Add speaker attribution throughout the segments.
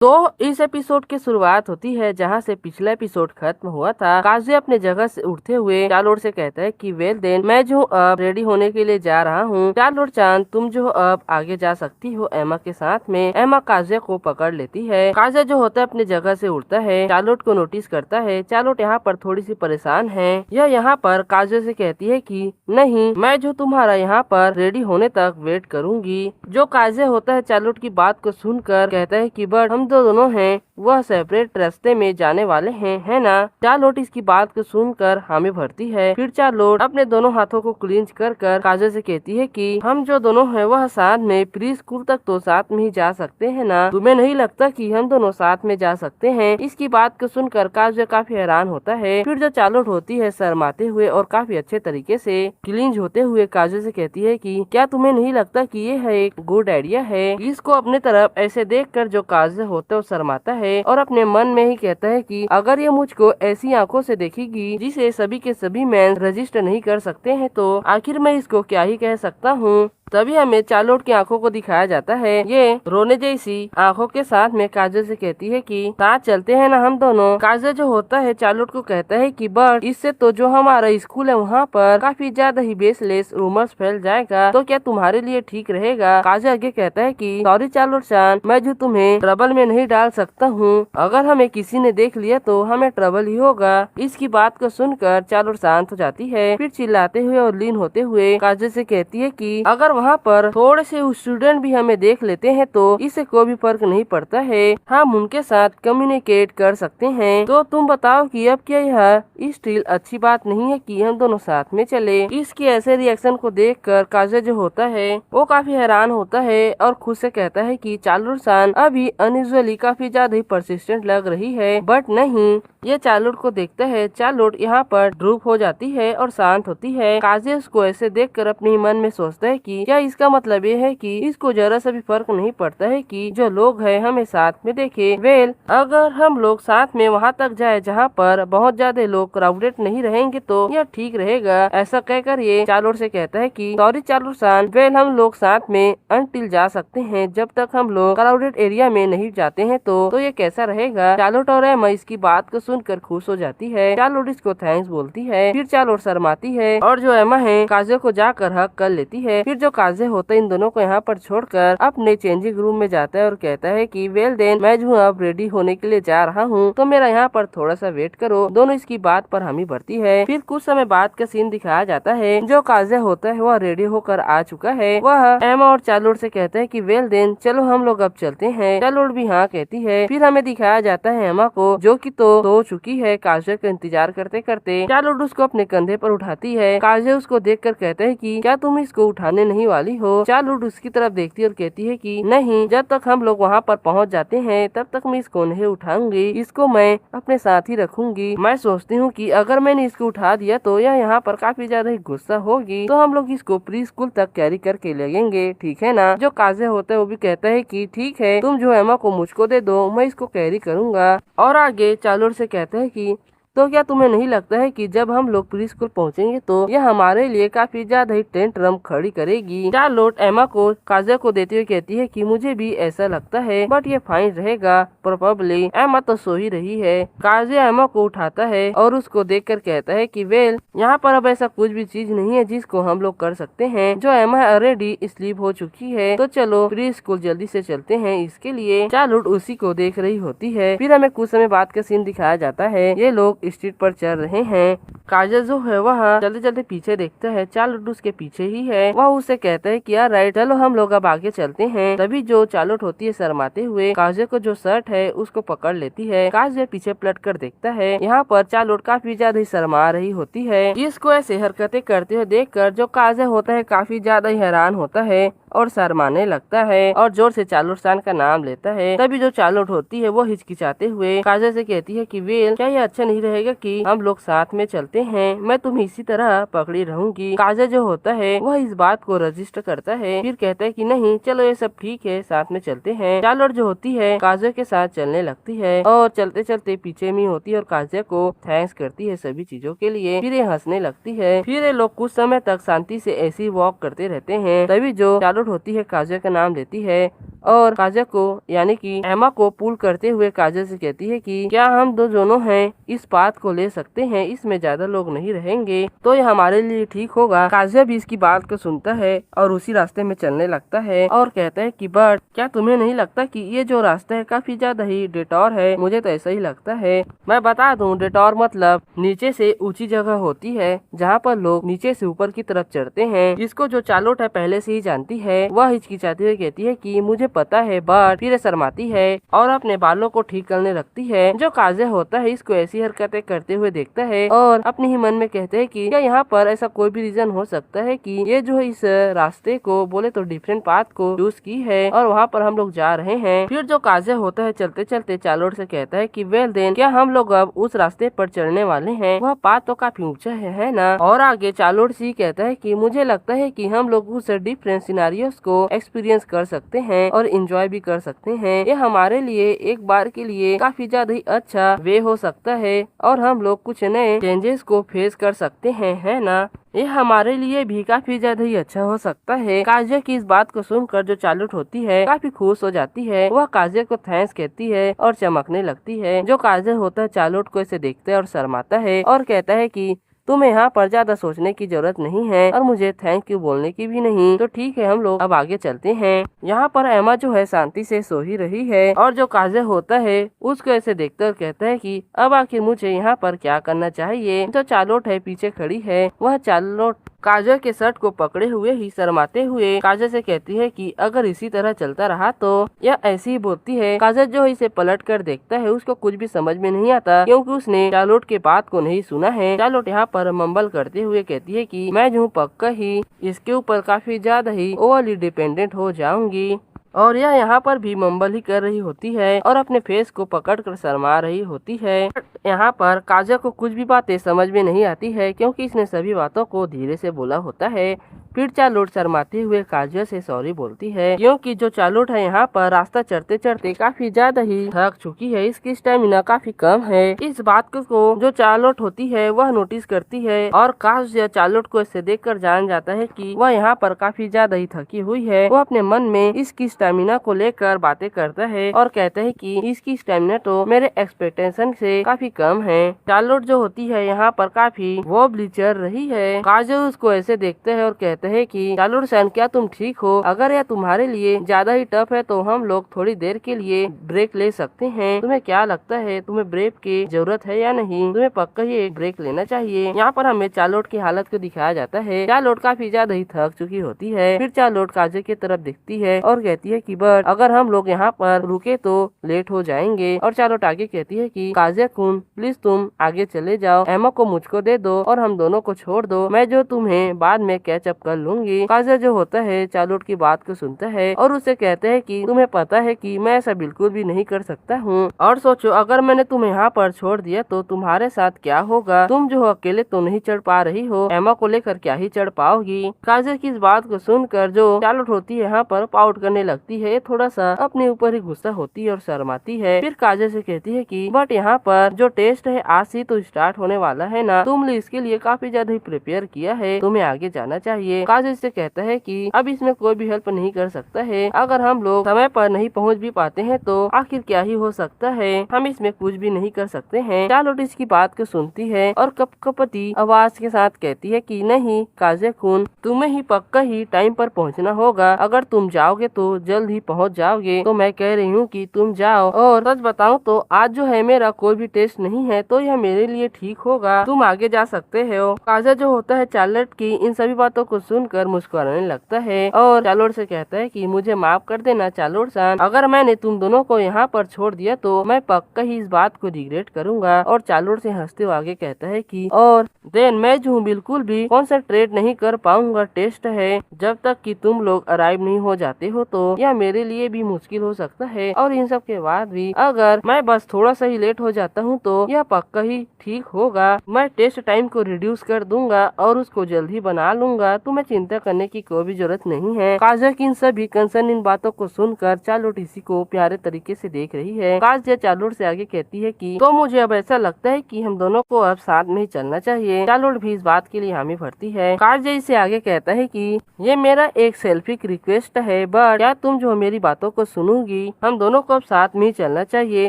Speaker 1: तो इस एपिसोड की शुरुआत होती है जहां से पिछला एपिसोड खत्म हुआ था। काजुया अपने जगह से उठते हुए चार्लोट से कहता है कि वेल देन मैं जो अब रेडी होने के लिए जा रहा हूं। चार्लोट चांद तुम जो अब आगे जा सकती हो एमा के साथ में। एमा काजुया को पकड़ लेती है। काजुया जो होता है अपने जगह से उठता है, चार्लोट को नोटिस करता है। चार्लोट यहाँ पर थोड़ी सी परेशान है। यह यहाँ पर काजुया से कहती है कि नहीं, मैं जो तुम्हारा यहाँ पर रेडी होने तक वेट करूंगी। जो काजुया होता है चार्लोट की बात को सुनकर कहता है कि बट हम तो दोनों हैं वह सेपरेट रास्ते में जाने वाले हैं, है ना। चार्लोट इसकी बात को सुनकर हामी भरती है। फिर चार्लोट अपने दोनों हाथों को क्लींच कर काजुया से कहती है कि हम जो दोनों हैं वह साथ में प्री स्कूल तक तो साथ में ही जा सकते हैं ना। तुम्हें नहीं लगता कि हम दोनों साथ में जा सकते हैं? इसकी बात को सुनकर काजुया काफी हैरान होता है। फिर जो चार्लोट होती है शर्माते हुए और काफी अच्छे तरीके से क्लींच होते हुए काजुया से कहती है कि क्या तुम्हें नहीं लगता कि ये है एक गुड आइडिया है? इसको अपने तरफ ऐसे देखकर जो काजुया होता है वो शर्माता है और अपने मन में ही कहता है कि अगर ये मुझको ऐसी आंखों से देखेगी जिसे सभी के सभी मैन रजिस्टर नहीं कर सकते हैं तो आखिर मैं इसको क्या ही कह सकता हूँ। तभी हमें चार्लोट की आंखों को दिखाया जाता है। ये रोने जैसी आंखों के साथ में काजुया से कहती है कि साथ चलते हैं ना हम दोनों। काजुया जो होता है चार्लोट को कहता है कि बट इससे तो जो हमारा स्कूल है वहाँ पर काफी ज्यादा ही बेसलेस रूमर्स फैल जाएगा, तो क्या तुम्हारे लिए ठीक रहेगा? काजुया आगे कहता है कि सॉरी चार्लोट चान, मैं जो तुम्हें ट्रबल में नहीं डाल सकता हूँ। अगर हमें किसी ने देख लिया तो हमें ट्रबल ही होगा। इसकी बात को सुनकर चार्लोट शांत हो जाती है। फिर चिल्लाते हुए और लीन होते हुए काजुया से कहती है कि अगर वहाँ पर थोड़े से स्टूडेंट भी हमें देख लेते हैं तो इससे कोई भी फर्क नहीं पड़ता है, हम उनके साथ कम्युनिकेट कर सकते हैं। तो तुम बताओ कि अब क्या यह स्टिल अच्छी बात नहीं है कि हम दोनों साथ में चले? इसके ऐसे रिएक्शन को देखकर काजुया जो होता है वो काफी हैरान होता है और खुद से कहता है कि चार्लोट सान अभी अनयूजुअली काफी ज्यादा ही परसिस्टेंट लग रही है। बट नहीं, ये चार्लोट को देखता है। चार्लोट यहाँ पर ड्रूप हो जाती है और शांत होती है। काजुया उसको ऐसे देखकर अपने मन में सोचता है कि क्या इसका मतलब ये है कि इसको जरा सा भी फर्क नहीं पड़ता है कि जो लोग हैं हमें साथ में देखे। वेल अगर हम लोग साथ में वहाँ तक जाए जहाँ पर बहुत ज्यादा लोग क्राउडेड नहीं रहेंगे तो यह ठीक रहेगा। ऐसा कहकर ये चार्लोट से कहता है कि सॉरी चार्लोट सान, वेल हम लोग साथ में अनटिल जा सकते हैं जब तक हम लोग क्राउडेड एरिया में नहीं जाते हैं तो ये कैसा रहेगा? चार्लोट और एमा इसकी बात को सुनकर खुश हो जाती है। चार्लोट इसको थैंक्स बोलती है। फिर चार्लोट शर्माती है और जो एमा है काजुया को जाकर हक कर लेती है। फिर जो काजुया होता है इन दोनों को यहाँ पर छोड़कर अपने चेंजिंग रूम में जाता है और कहता है कि वेल देन मैं जो अब रेडी होने के लिए जा रहा हूँ तो मेरा यहाँ पर थोड़ा सा वेट करो। दोनों इसकी बात पर हामी भरती है। फिर कुछ समय बाद का सीन दिखाया जाता है। जो काजुया होता है वह रेडी होकर आ चुका है। वह एमा और चार्लोट से कहता है कि वेल देन चलो हम लोग अब चलते हैं। चार्लोट भी हाँ कहती है। फिर हमें दिखाया जाता है एमा को जो कि तो सो चुकी है। काजुया का इंतजार करते करते चार्लोट उसको अपने कंधे पर उठाती है। काजुया उसको देखकर कहता है कि क्या तुम इसको उठाने नहीं वाली हो? चार्लोट उसकी तरफ देखती है और कहती है कि नहीं, जब तक हम लोग वहाँ पर पहुँच जाते हैं तब तक मैं इसको नहीं उठाऊंगी, इसको मैं अपने साथ ही रखूंगी। मैं सोचती हूँ कि अगर मैंने इसको उठा दिया तो यह यहाँ पर काफी ज्यादा ही गुस्सा होगी, तो हम लोग इसको प्री स्कूल तक कैरी करके लगेंगे, ठीक है ना। जो काजुया होता है वो भी कहता है कि ठीक है, तुम जो एमा को मुझको दे दो, मैं इसको कैरी करूंगा। और आगे चार्लोट से कहता है कि तो क्या तुम्हें नहीं लगता है कि जब हम लोग प्री स्कूल पहुँचेंगे तो यह हमारे लिए काफी ज्यादा ही टेंट्रम खड़ी करेगी? चार्लोट एमा को काजुया को देते हुए कहती है कि मुझे भी ऐसा लगता है, बट ये फाइन रहेगा प्रोबेबली। एमा तो सो ही रही है। काजुया एमा को उठाता है और उसको देखकर कहता है कि वेल यहाँ पर अब ऐसा कुछ भी चीज नहीं है जिसको हम लोग कर सकते हैं। जो एमा ऑलरेडी स्लीप हो चुकी है, तो चलो प्री स्कूल जल्दी से चलते हैं। इसके लिए चार्लोट उसी को देख रही होती है। फिर हमें कुछ समय बाद का सीन दिखाया जाता है। ये लोग स्ट्रीट पर चल रहे हैं। काजुया जो है वह चलते चलते पीछे देखता है। चार्लोट उसके पीछे ही है। वह उससे कहता है कि यार राइट, चलो हम लोग अब आगे चलते हैं। तभी जो चार्लोट होती है शर्माते हुए काजुया को जो शर्ट है उसको पकड़ लेती है। काजुया पीछे पलट कर देखता है। यहाँ पर चार्लोट काफी ज्यादा ही शर्मा रही होती है। इसको ऐसे हरकतें करते हुए देखकर जो काजुया होता है काफी ज्यादा ही हैरान होता है और शर्माने लगता है और जोर से चार्लोट सान का नाम लेता है। तभी जो चार्लोट होती है वो हिचकिचाते हुए काजुया से कहती है कि वेल क्या ये अच्छा नहीं रहेगा कि हम लोग साथ में चलते हैं? मैं तुम्हें इसी तरह पकड़ी रहूंगी। काजुया जो होता है वह इस बात को रजिस्टर करता है। फिर कहता है कि नहीं, चलो ये सब ठीक है, साथ में चलते हैं। चार्लोट जो होती है काजुया के साथ चलने लगती है और चलते चलते पीछे में होती है और काजुया को थैंक्स करती है सभी चीजों के लिए। फिर ये हंसने लगती है। फिर ये लोग कुछ समय तक शांति से ऐसी वॉक करते रहते हैं। तभी जो चार्लोट होती है काजुया का नाम लेती है और काजल को यानी कि एमा को पुल करते हुए काजल से कहती है कि क्या हम दो दोनों हैं इस बात को ले सकते हैं, इसमें ज्यादा लोग नहीं रहेंगे तो ये हमारे लिए ठीक होगा। काजल भी इसकी बात को सुनता है और उसी रास्ते में चलने लगता है और कहता है कि बट क्या तुम्हें नहीं लगता कि ये जो रास्ता है काफी ज्यादा ही डिटॉर है? मुझे तो ऐसा ही लगता है। मैं बता दूं डिटॉर मतलब नीचे से ऊंची जगह होती है जहाँ पर लोग नीचे से ऊपर की तरफ चढ़ते हैं। इसको जो चार्लोट है पहले से ही जानती है। वह हिचकिचाती हुई कहती है कि मुझे पता है, बट फिर शर्माती है और अपने बालों को ठीक करने लगती है। जो काजल होता है इसको ऐसी हरकतें करते हुए देखता है और अपने ही मन में कहते हैं कि क्या यहाँ पर ऐसा कोई भी रीजन हो सकता है कि ये जो है इस रास्ते को बोले तो डिफरेंट पाथ को चूज की है और वहाँ पर हम लोग जा रहे हैं। फिर जो काजल होता है चलते चलते चार्लोट से कहता है कि वेल देन क्या हम लोग अब उस रास्ते पर चढ़ने वाले हैं? वह पाथ तो काफी ऊंचा है ना? और आगे चार्लोट से कहता है कि मुझे लगता है कि हम लोग उस डिफरेंट सिनारियोस को एक्सपीरियंस कर सकते हैं और एंजॉय भी कर सकते हैं। ये हमारे लिए एक बार के लिए काफी ज्यादा ही अच्छा वे हो सकता है और हम लोग कुछ नए चेंजेस को फेस कर सकते हैं, है ना? ये हमारे लिए भी काफी ज्यादा ही अच्छा हो सकता है। काजल की इस बात को सुनकर जो चार्लोट होती है काफी खुश हो जाती है। वह काजल को थैंक्स कहती है और चमकने लगती है। जो काजल होता है चार्लोट को इसे देखता है और शर्माता है और कहता है कि तुम्हें यहाँ पर ज्यादा सोचने की जरूरत नहीं है और मुझे थैंक यू बोलने की भी नहीं। तो ठीक है, हम लोग अब आगे चलते हैं। यहाँ पर एमा जो है शांति से सो ही रही है और जो काजल होता है उसको ऐसे देखते और कहता है कि अब आखिर मुझे यहाँ पर क्या करना चाहिए। जो चार्लोट है पीछे खड़ी है, वह चार्लोट काजल के शर्ट को पकड़े हुए ही शर्माते हुए काजल से कहती है कि अगर इसी तरह चलता रहा तो यह ऐसी ही बोलती है। काजल जो इसे पलट कर देखता है, उसको कुछ भी समझ में नहीं आता क्योंकि उसने चार्लोट के बात को नहीं सुना है। चार्लोट यहाँ पर मंबल करते हुए कहती है कि मैं जो पक्का ही इसके ऊपर काफी ज्यादा ही ओवरली डिपेंडेंट हो जाऊंगी। और यह यहाँ पर भी मंबल ही कर रही होती है और अपने फेस को पकड़कर शर्मा रही होती है। यहाँ पर काजल को कुछ भी बातें समझ में नहीं आती है क्योंकि इसने सभी बातों को धीरे से बोला होता है। फिर चार्लोट शर्माते हुए काजल से सॉरी बोलती है क्योंकि जो चार्लोट है यहाँ पर रास्ता चढ़ते चढ़ते काफी ज्यादा ही थक चुकी है। इसकी स्टेमिना काफी कम है। इस बात को जो चार्लोट होती है वह नोटिस करती है और काजल चार्लोट को इससे देखकर जान जाता है कि वह यहाँ पर काफी ज्यादा ही थकी हुई है। वो अपने मन में इसकी स्टेमिना को लेकर बातें करता है और कहता है कि इसकी स्टेमिना तो मेरे एक्सपेक्टेशन से काफी कम है। चार्लोट जो होती है यहाँ पर काफी वोबली चल रही है। काजल उसको ऐसे देखते है और कहते है कि चार्लोट सन क्या तुम ठीक हो? अगर यह तुम्हारे लिए ज्यादा ही टफ है तो हम लोग थोड़ी देर के लिए ब्रेक ले सकते हैं। तुम्हें क्या लगता है, तुम्हें ब्रेक की जरूरत है या नहीं? तुम्हें पक्का ही एक ब्रेक लेना चाहिए। यहाँ पर हमें चार्लोट की हालत को दिखाया जाता है। चार्लोट काफी ज्यादा ही थक चुकी होती है। फिर चार्लोट काजल की तरफ दिखती है और कहती है कि बट अगर हम लोग यहाँ पर रुके तो लेट हो जाएंगे। और चार्लोट आगे कहती है कि काजल कुन प्लीज तुम आगे चले जाओ, एमा को मुझको दे दो और हम दोनों को छोड़ दो, मैं जो तुम्हें बाद में कैचअप कर लूंगी। काजल जो होता है चार्लोट की बात को सुनता है और उसे कहते है कि तुम्हें पता है कि मैं ऐसा बिल्कुल भी नहीं कर सकता हूँ और सोचो अगर मैंने तुम्हें यहाँ पर छोड़ दिया तो तुम्हारे साथ क्या होगा? तुम जो अकेले तो नहीं चढ़ पा रही हो, एमा को लेकर क्या ही चढ़ पाओगी? काजल की इस बात को सुनकर जो चार्लोट होती है यहाँ पर पाउट करने लगती है। थोड़ा सा अपने ऊपर ही गुस्सा होती है और शर्माती है। फिर काजल से कहती है कि बट यहाँ पर जो टेस्ट है आज से तो स्टार्ट होने वाला है ना, तुमने इसके लिए काफी ज्यादा ही प्रिपेयर किया है, तुम्हें आगे जाना चाहिए। काजल से कहता है कि अब इसमें कोई भी हेल्प नहीं कर सकता है। अगर हम लोग समय पर नहीं पहुंच भी पाते हैं तो आखिर क्या ही हो सकता है, हम इसमें कुछ भी नहीं कर सकते हैं। चार्लोट इसकी बात को सुनती है और कपकपती आवाज के साथ कहती है कि नहीं काजल खून, तुम्हें ही पक्का ही टाइम पर पहुंचना होगा। अगर तुम जाओगे तो जल्द ही पहुंच जाओगे, तो मैं कह रही हूँ कि तुम जाओ। और सच बताऊं तो आज जो है मेरा कोई भी टेस्ट नहीं है तो यह मेरे लिए ठीक होगा, तुम आगे जा सकते हो। काजल जो होता है चार्लोट की इन सभी बातों को सुनकर मुस्कुराने लगता है और चार्लोट से कहता है कि मुझे माफ कर देना चार्लोट सन, अगर मैंने तुम दोनों को यहाँ पर छोड़ दिया तो मैं पक्का ही इस बात को रिग्रेट करूंगा। और चार्लोट से हंसते हुए आगे कहता है कि और देन मैं जो बिल्कुल भी कॉन्सेंट्रेट नहीं कर पाऊंगा, टेस्ट है जब तक कि तुम लोग अराइव नहीं हो जाते हो तो यह मेरे लिए भी मुश्किल हो सकता है। और इन सब के बाद भी अगर मैं बस थोड़ा सा ही लेट हो जाता हूँ तो यह पक्का ही ठीक होगा। मैं टेस्ट टाइम को रिड्यूस कर दूंगा और उसको जल्दी बना लूंगा, तुम्हें चिंता करने की कोई भी जरूरत नहीं है। काजल की इन सभी कंसर्न इन बातों को सुनकर चार्लोट इसी को प्यारे तरीके से देख रही है। काजल चार्लोट से आगे कहती है कि तो मुझे अब ऐसा लगता है कि हम दोनों को अब साथ में ही चलना चाहिए। चार्लोट भी इस बात के लिए हामी भरती है। काजल से आगे कहता है कि ये मेरा एक सेल्फिक रिक्वेस्ट है, बट क्या तुम तुम जो मेरी बातों को सुनोगी, हम दोनों को अब साथ में ही चलना चाहिए।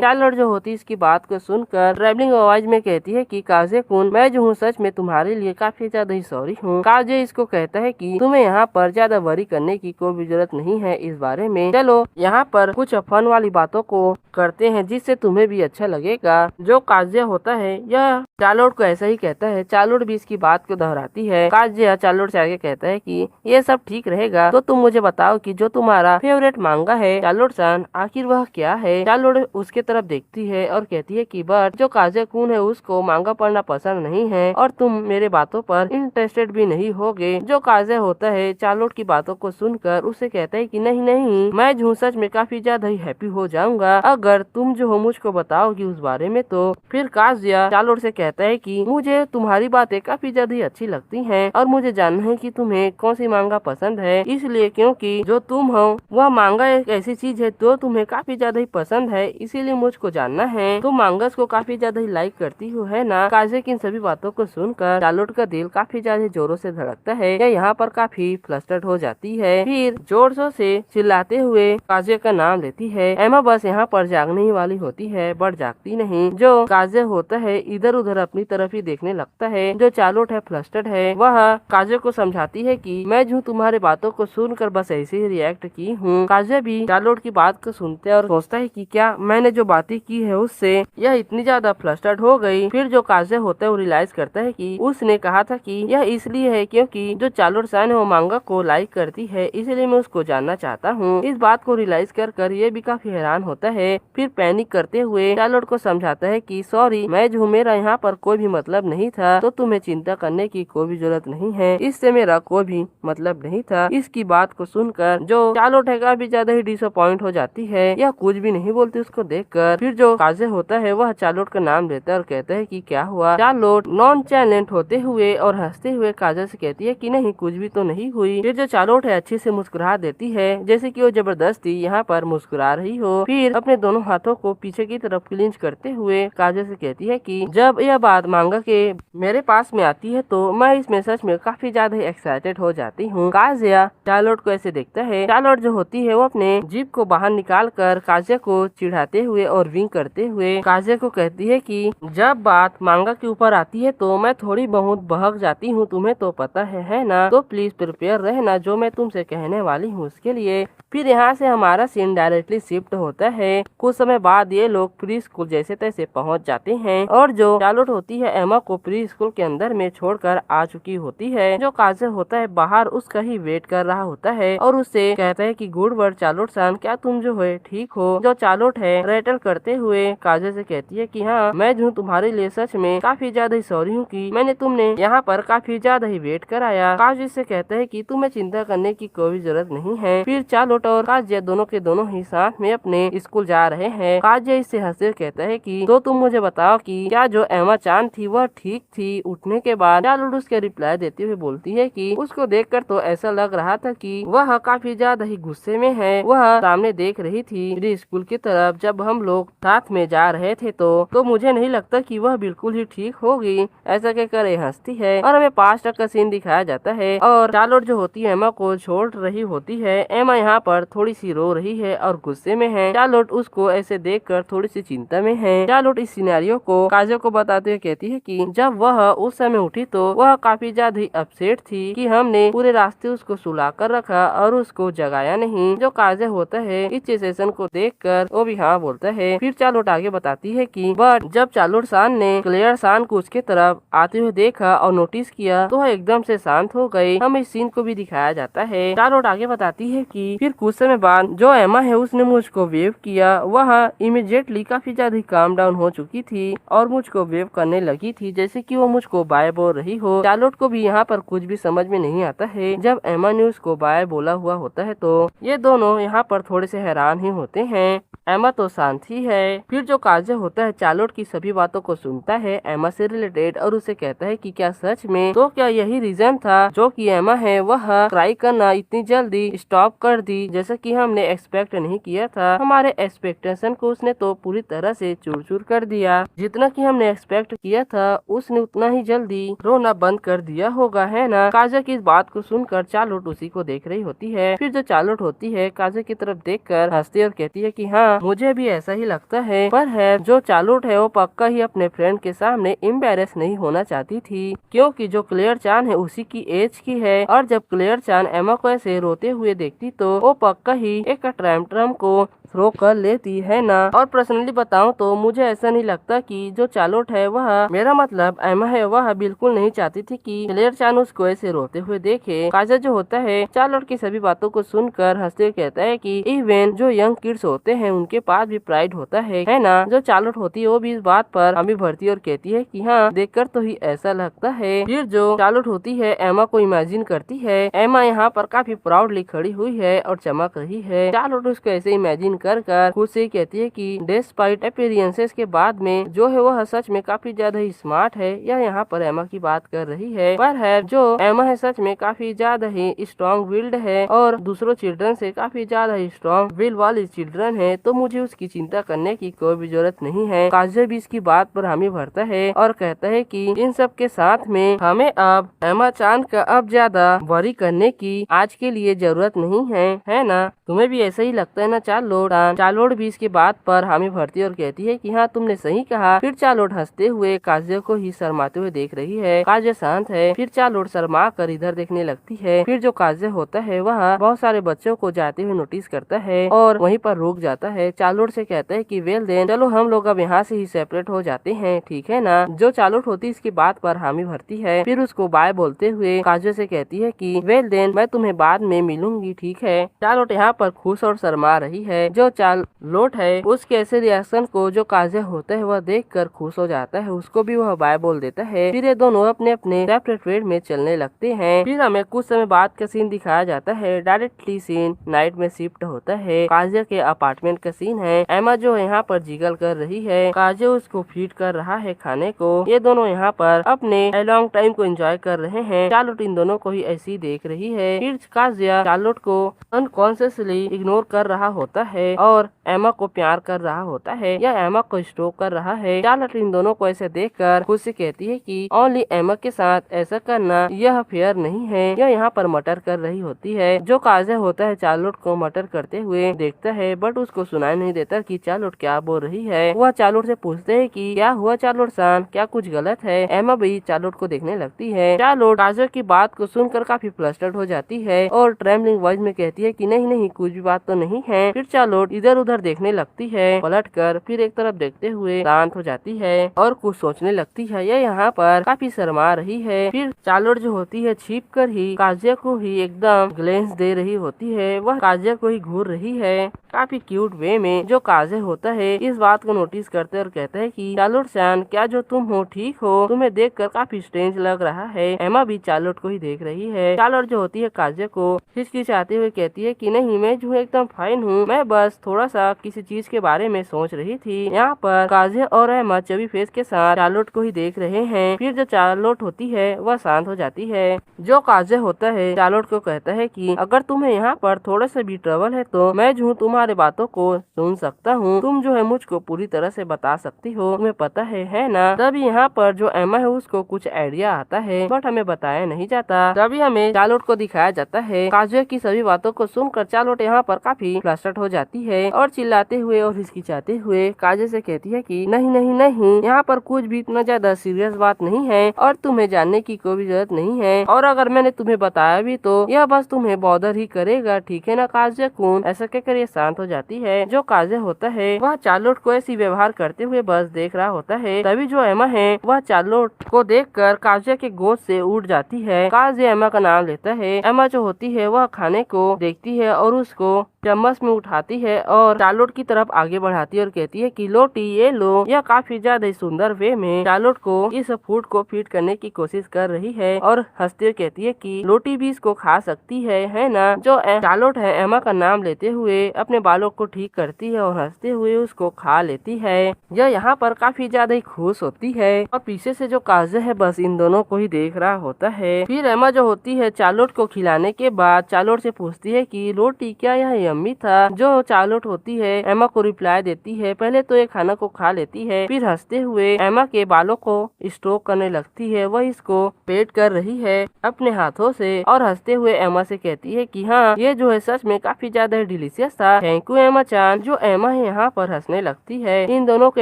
Speaker 1: चार्लोट जो होती इसकी बात को सुनकर ट्रैवलिंग आवाज में कहती है कि काजे-कुन, मैं जो हूँ सच में तुम्हारे लिए काफी ज्यादा ही सॉरी हूँ। काजे इसको कहता है कि तुम्हें यहाँ पर ज्यादा वरी करने की कोई भी जरूरत नहीं है इस बारे में। चलो यहाँ पर कुछ फन वाली बातों को करते हैं जिससे तुम्हें भी अच्छा लगेगा। जो काजिया होता है यह चार्लोट को ऐसा ही कहता है। चार्लोट भी इसकी बात को दोहराती है। काजिया चार्लोट से आगे कहता है कि ये सब ठीक रहेगा, तो तुम मुझे बताओ कि जो तुम्हारा फेवरेट मांगा है चार्लोट सान, आखिर वह क्या है। चार्लोट उसके तरफ देखती है और कहती है कि बट जो काजे-कुन है उसको मांगा पढ़ना पसंद नहीं है और तुम मेरे बातों पर इंटरेस्टेड भी नहीं होगे। जो काजे होता है चार्लोट की बातों को सुनकर उसे कहता है कि नहीं नहीं, मैं जो सच में काफी ज्यादा ही हैप्पी हो जाऊंगा अगर तुम जो हो मुझको बताओगी उस बारे में। तो फिर काजिया चार्लोट से कहता है कि मुझे तुम्हारी बातें काफी ज्यादा ही अच्छी लगती हैं और मुझे जानना है कि तुम्हें कौन सी मांगा पसंद है, इसलिए क्योंकि जो तुम हो वह मांगा एक ऐसी चीज है तो तुम्हें काफी ज्यादा ही पसंद है, इसीलिए मुझको जानना है तुम मांगस को काफी ज्यादा ही लाइक करती हो, है ना। काजे की इन सभी बातों को सुनकर चार्लोट का दिल काफी ज्यादा जोरों से धड़कता है। यह यहाँ पर काफी फ्लस्टर्ड हो जाती है। फिर जोर जोर से चिल्लाते हुए काजे का नाम लेती है। एमा बस यहाँ पर जागने ही वाली होती है बट जागती नहीं। जो काजे होता है इधर उधर अपनी तरफ ही देखने लगता है। जो चार्लोट है फ्लस्टर्ड है, वह काजे को समझाती है कि मैं जो तुम्हारे बातों को सुनकर बस ऐसे ही रिएक्ट की हूँ। काजे भी चार्लोट की बात को सुनते हैं और सोचता है कि क्या मैंने जो बातें की है उससे यह इतनी ज्यादा फ्लस्टर्ड हो गई। फिर जो काजे होता है वो रियलाइज करता है कि उसने कहा था कि यह इसलिए है क्योंकि जो चार्लोट सान है वो मांगा को लाइक करती है, इसलिए मैं उसको जानना चाहता हूँ। इस बात को रियलाइज कर ये भी काफी हैरान होता है। फिर पैनिक करते हुए चार्लोट को समझाता है कि सॉरी, मैं जो मेरा यहाँ पर कोई भी मतलब नहीं था, तो तुम्हें चिंता करने की कोई भी जरूरत नहीं है, इससे मेरा कोई भी मतलब नहीं था। इसकी बात को सुनकर जो चार्लोट है काफी ज्यादा ही डिसअपॉइंट हो जाती है। यह कुछ भी नहीं बोलती उसको देखकर। फिर जो काजे होता है वह चार्लोट का नाम लेता है और कहता है कि क्या हुआ। चार्लोट नॉन चैलेंट होते हुए और हंसते हुए काजे से कहती है कि नहीं कुछ भी तो नहीं हुई। फिर जो चार्लोट है अच्छे से मुस्कुरा देती है जैसे कि वो जबरदस्ती यहाँ पर मुस्कुरा रही हो। फिर अपने दोनों हाथों को पीछे की तरफ क्लिंच करते हुए काजे से कहती है कि जब यह बात मांगा के मेरे पास में आती है तो मैं इसमें सच में काफी ज्यादा एक्साइटेड हो जाती हूँ। काजिया चार्लोट को ऐसे देखता है। चार्लोट जो होती है वो अपने जीप को बाहर निकाल कर काजिया को चिढ़ाते हुए और विंग करते हुए काजिया को कहती है कि जब बात मांगा के ऊपर आती है तो मैं थोड़ी बहुत बहक जाती हूँ, तुम्हें तो पता है ना। तो प्लीज प्रिपेयर रहना जो मैं तुमसे कहने वाली हूँ उसके लिए। फिर यहाँ से हमारा सीन डायरेक्टली शिफ्ट होता है। कुछ समय बाद ये लोग प्री स्कूल जैसे तैसे पहुँच जाते हैं और जो चार्लोट होती है एमा को प्री स्कूल के अंदर में छोड़कर आ चुकी होती है। जो काजे होता है बाहर उसका ही वेट कर रहा होता है और उससे कहता है कि गुड वर्ड चार्लोट सान, क्या तुम जो है ठीक हो। जो चार्लोट है रेटल करते हुए काजे से कहती है कि हाँ मैं जो तुम्हारे लिए सच में काफी ज्यादा ही सॉरी हूँ कि मैंने तुमने यहाँ पर काफी ज्यादा ही वेट कराया। काजे से कहता है कि तुम्हें चिंता करने की कोई जरूरत नहीं है। फिर चार्लोट और काजे दोनों के दोनों ही साथ में अपने स्कूल जा रहे हैं। काजे इससे हंसते कहता है कि तो तुम मुझे बताओ कि क्या जो एमा चान थी वह ठीक थी। उठने के बाद चार्लोट उसके रिप्लाई देते हुए बोलती है कि उसको देखकर तो ऐसा लग रहा था कि वह काफी ज्यादा ही गुस्से में है। वह सामने देख रही थी मेरे स्कूल की तरफ जब हम लोग साथ में जा रहे थे तो मुझे नहीं लगता कि वह बिल्कुल ही ठीक होगी। ऐसा कहकर ये हंसती है और हमें पास्ट का सीन दिखाया जाता है और चार्लोट जो होती है एमा को छोड़ रही होती है। एमा यहाँ पर थोड़ी सी रो रही है और गुस्से में है। चार्लोट उसको ऐसे देखकर थोड़ी सी चिंता में है। चार्लोट इस सिनेरियो को काजे को बताते हुए कहती है कि जब वह उस समय उठी तो वह काफी ज्यादा ही अपसेट थी कि हमने पूरे रास्ते उसको सुला कर रखा और उसको जगाया नहीं। जो काजे होता है इस सिचुएशन को देखकर वो भी हाँ बोलता है। फिर चार्लोट आगे बताती है कि बट जब चार्लोट सान ने क्लेयर सान को उसके तरफ आते हुए देखा और नोटिस किया तो वह एकदम से शांत हो गई। हम इस सीन को भी दिखाया जाता है। चार्लोट आगे बताती है कि फिर कुछ समय बाद जो एमा है उसने मुझको वेव किया। वह इमीडिएटली काफी ज्यादा काम डाउन हो चुकी थी और मुझको वेव करने लगी थी जैसे कि वो मुझको बाय बोल रही हो। चार्लोट को भी यहाँ पर कुछ भी समझ में नहीं आता है। जब एमा ने उसको बाय बोला हुआ होता है तो ये दोनों यहाँ पर थोड़े से हैरान ही होते हैं। एमा तो शांत ही है। फिर जो काजे होता है चार्लोट की सभी बातों को सुनता है एमा से रिलेटेड और उसे कहता है कि क्या सच में तो क्या यही रीजन था जो कि एमा है वह ट्राई करना इतनी जल्दी स्टॉप कर दी जैसा कि हमने एक्सपेक्ट नहीं किया था। हमारे एक्सपेक्टेशन को उसने तो पूरी तरह से चूर चूर कर दिया। जितना कि हमने एक्सपेक्ट किया था उसने उतना ही जल्दी रोना बंद कर दिया होगा, है ना। काजा की इस बात को सुनकर चार्लोट उसी को देख रही होती है। फिर जो चार्लोट होती है काजा की तरफ देखकर हंसती और कहती है कि हाँ मुझे भी ऐसा ही लगता है, पर है जो चार्लोट है वो पक्का ही अपने फ्रेंड के सामने एम्बेरस नहीं होना चाहती थी, क्योंकि जो क्लेयर चान है उसी की एज की है और जब क्लेयर चान एमा को ऐसे रोते हुए देखती तो वो पक्का ही एक ट्रैम को थ्रो कर लेती, है ना। और पर्सनली बताऊं तो मुझे ऐसा नहीं लगता कि जो चार्लोट है वह मेरा मतलब एमा है वह बिल्कुल नहीं चाहती थी कि क्लेयर चान उसको ऐसे रोते हुए देखे। काजा जो होता है चार्लोट की सभी बातों को सुनकर हंसते हुए कहता है कि इवन जो यंग किड्स होते हैं उनके पास भी प्राइड होता है ना। जो चार्लोट होती है वो भी इस बात पर हमें भरती और कहती है कि हाँ देखकर तो ही ऐसा लगता है। फिर जो चार्लोट होती है एमा को इमेजिन करती है। एमा यहाँ पर काफी प्राउडली खड़ी हुई है और चमक रही है। चार्लोट उसको ऐसे इमेजिन कर खुद से कहती है कि डिस्पाइट अपीयरेंसेस के बाद में जो है वह सच में काफी ज्यादा ही स्मार्ट है। यह यहाँ पर एमा की बात कर रही है, पर है जो एमा है सच में काफी ज्यादा ही स्ट्रॉन्ग विल्ड है और दूसरों चिल्ड्रन से काफी ज्यादा ही स्ट्रॉन्ग विल वाली चिल्ड्रन है, तो मुझे उसकी चिंता करने की कोई भी जरूरत नहीं है। काजल भी इसकी बात पर हामी भरता है और कहता है कि इन सब के साथ में हमें अब एमा चांद का अब ज्यादा वरी करने की आज के लिए जरूरत नहीं है ना। तुम्हें भी ऐसा ही लगता है ना चार्लोट। चार्लोट भी इसके बात पर हामी भरती और कहती है कि हाँ तुमने सही कहा। फिर चार्लोट हंसते हुए काजल को ही शर्माते हुए देख रही है। काजल शांत है। फिर चार्लोट शर्मा कर इधर देखने लगती है। फिर जो काजल होता है वह बहुत सारे बच्चों को जाते हुए नोटिस करता है और वहीं पर रुक जाता है। चार्लोट से कहता है कि वेल देन चलो हम लोग अब यहाँ से ही सेपरेट हो जाते हैं, ठीक है ना। जो चार्लोट होती है इसकी बात पर हामी भरती है। फिर उसको बाय बोलते हुए काजल से कहती है कि वेल देन मैं तुम्हें बाद में मिलूंगी, ठीक है। चार्लोट यहाँ पर खुश और शर्मा रही है। जो चार्लोट है उसके ऐसे रिएक्शन को जो काजल होता है वह देखकर खुश हो जाता है, उसको भी वह बाय बोल देता है। फिर ये दोनों अपने अपने सेपरेट वे में चलने लगते हैं। फिर हमें कुछ समय बाद का सीन दिखाया जाता है। डायरेक्टली सीन नाइट में शिफ्ट होता है। काजल के अपार्टमेंट का सीन है। एमा जो यहाँ पर जिगल कर रही है, काजल उसको फीड कर रहा है खाने को। ये दोनों यहाँ पर अपने लॉन्ग टाइम को एंजॉय कर रहे हैं। चार्लोट इन दोनों को ही ऐसी देख रही है। फिर काजल चार्लोट को अनकॉन्शियसली इग्नोर कर रहा होता है और एमा को प्यार कर रहा होता है या एमा को स्टोक कर रहा है। चार्लोट इन दोनों को ऐसे देखकर खुद से कहती है कि ओनली एमा के साथ ऐसा करना यह फेयर नहीं है। यह यहाँ पर मटर कर रही होती है। जो काजल होता है चार्लोट को मटर करते हुए देखता है, बट उसको सुनाई नहीं देता कि चार्लोट क्या बोल रही है। वह चार्लोट से पूछते है कि क्या हुआ चार्लोट सान, क्या कुछ गलत है। एमा भी चार्लोट को देखने लगती है। चार्लोट काजल की बात को सुनकर काफी फ्लस्टर्ड हो जाती है और ट्रेमलिंग वॉइस में कहती है कि नहीं नहीं कुछ भी बात तो नहीं है। फिर चार्लोट इधर उधर देखने लगती है, पलट कर फिर एक तरफ देखते हुए शांत हो जाती है और कुछ सोचने लगती है। यह यहाँ पर काफी शर्मा रही है। फिर चार्लोट जो होती है छिप कर ही काजल को ही एकदम ग्लेंस दे रही होती है। वह काजल को ही घूर रही है काफी क्यूट वे में। जो काजल होता है इस बात को नोटिस करते और कहता है कि चार्लोट सैन क्या जो तुम हो ठीक हो, तुम्हें देखकर काफी स्ट्रेंज लग रहा है। एमा भी चार्लोट को ही देख रही है। चार्लोट जो होती है काजल को हिचकिचाते हुए कहती है कि नहीं मैं जो एकदम फाइन हूँ, मैं बस थोड़ा सा किसी चीज के बारे में सोच रही थी। यहाँ पर काजल और एमा चबी फेस के साथ चार्लोट को ही देख रहे हैं। फिर जो चार्लोट होती है वह शांत हो जाती है। जो काजल होता है चार्लोट को कहता है कि अगर तुम्हें यहाँ पर थोड़ा सा भी ट्रबल है तो मैं जो हूँ तुम्हारे बातों को सुन सकता हूँ। तुम जो है मुझको पूरी तरह से बता सकती हो, तुम्हें पता है ना। तभी यहाँ पर जो एमा है उसको कुछ आइडिया आता है, बट हमें बताया नहीं जाता। तभी हमें चार्लोट को दिखाया जाता है। काजल की सभी बातों को सुनकर चार्लोट यहाँ पर काफी फ्लस्टर्ड हो जाती है और चिल्लाते हुए और हिचकिचाते हुए काजल से कहती है कि नहीं नहीं नहीं, यहाँ पर कुछ भी इतना ज्यादा सीरियस बात नहीं है और तुम्हें जानने की कोई भी जरूरत नहीं है। और अगर मैंने तुम्हें बताया भी तो यह बस तुम्हें बॉदर ही करेगा, ठीक है ना काजल कून। ऐसा कहकर ये शांत हो जाती है। जो काजल होता है वह चार्लोट को ऐसी व्यवहार करते हुए बस देख रहा होता है। तभी जो एमा है वह चार्लोट को देखकर काजल के गोद से उठ जाती है। काजल एमा का नाम लेता है। एमा जो होती है वह खाने को देखती है और उसको चम्मच में उठाती है और चार्लोट की तरफ आगे बढ़ाती है और कहती है कि लोटी ये लो। यह काफी ज्यादा सुंदर वे में चार्लोट को इस फूड को फीड करने की कोशिश कर रही है और हंसते हुए कहती है कि लोटी भी इसको खा सकती है ना। जो चार्लोट है एमा का नाम लेते हुए अपने बालों को ठीक करती है और हंसते हुए उसको खा लेती है। यह यहाँ पर काफी ज्यादा ही खुश होती है और पीछे से जो काजे है बस इन दोनों को ही देख रहा होता है। फिर एमा जो होती है चार्लोट को खिलाने के बाद चार्लोट से पूछती है कि लोटी क्या यह यम्मी था। जो चार्लोट होती है एमा को रिप्लाई देती है पहले तो ये खाना को खा लेती है, फिर हंसते हुए एमा के बालों को स्ट्रोक करने लगती है। वह इसको पेट कर रही है अपने हाथों से और हंसते हुए एमा से कहती है कि हाँ ये जो है सच में काफी ज्यादा डिलीशियस था, थैंक यू एमा चान। जो एमा है यहाँ पर हंसने लगती है। इन दोनों के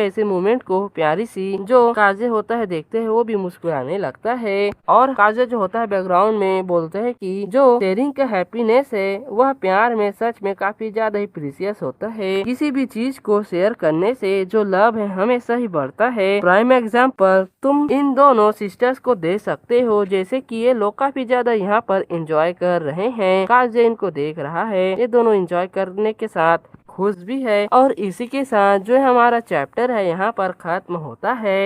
Speaker 1: ऐसे मूवमेंट को प्यारी सी जो काजे होता है देखते है वो भी मुस्कुराने लगता है और काजे जो होता है बैकग्राउंड में बोलते है कि जो शेयरिंग का हैप्पीनेस है वह प्यार में सच में काफी ज्यादा ही प्रीसियस होता है। किसी भी चीज को शेयर करने से जो लव है हमेशा ही बढ़ता है। प्राइम एग्जाम्पल तुम इन दोनों सिस्टर्स को दे सकते हो, जैसे कि ये लोग काफी ज्यादा यहाँ पर एंजॉय कर रहे हैं। काजे इनको देख रहा है, ये दोनों एंजॉय करने के साथ खुश भी है और इसी के साथ जो हमारा चैप्टर है यहाँ पर खत्म होता है।